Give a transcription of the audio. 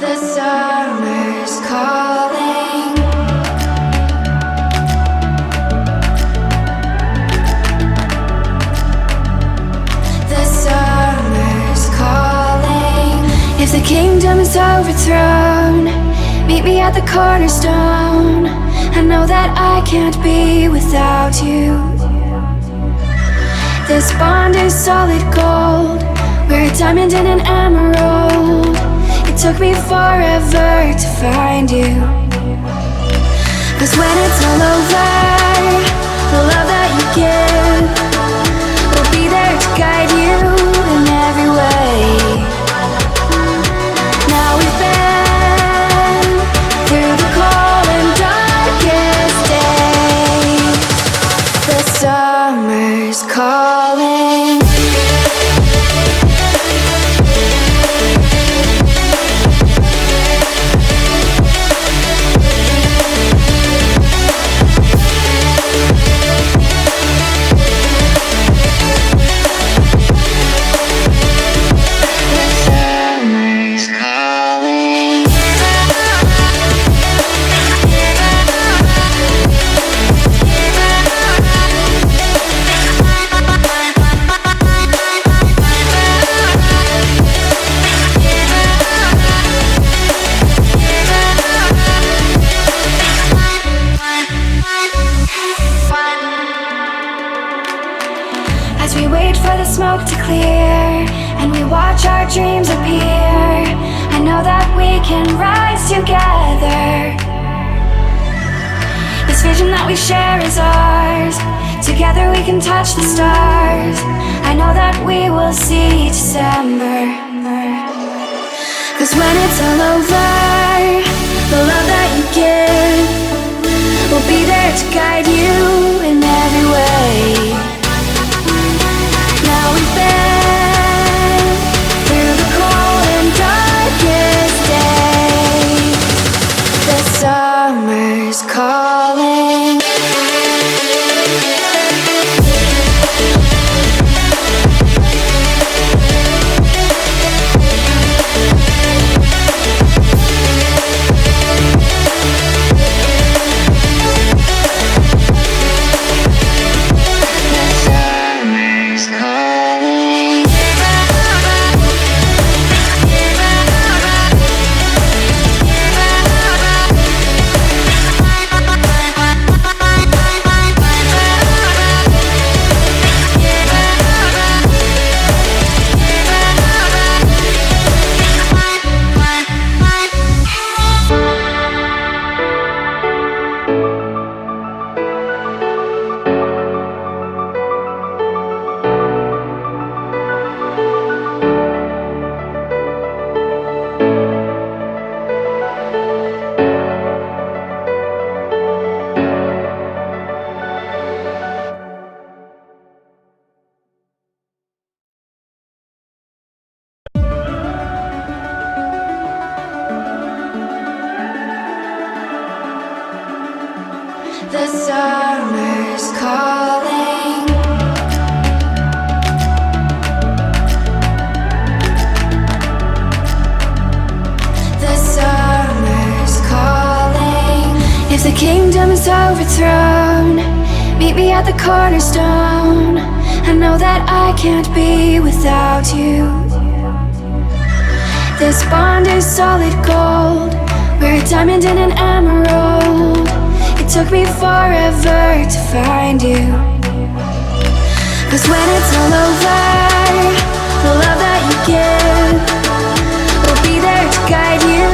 The summer's calling. The summer's calling. If the kingdom is overthrown, meet me at the cornerstone. I know that I can't be without you. This bond is solid gold. We're a diamond and an emerald. It took me forever to find you. 'Cause when it's all over, the love that you give will be there to guide you in every way. Now we've been through the cold and darkest day. The summer's calling. As we wait for the smoke to clear and we watch our dreams appear, I know that we can rise together. This vision that we share is ours. Together we can touch the stars. I know that we will see December. 'Cause when it's all over, the love that you give will be there to guide you in every way. Now we've been through the cold and darkest day. The summer's calling. The summer's calling. The summer's calling. If the kingdom is overthrown, meet me at the cornerstone. I know that I can't be without you. This bond is solid gold. We're a diamond and an emerald. It took me forever to find you. 'Cause when it's all over, the love that you give will be there to guide you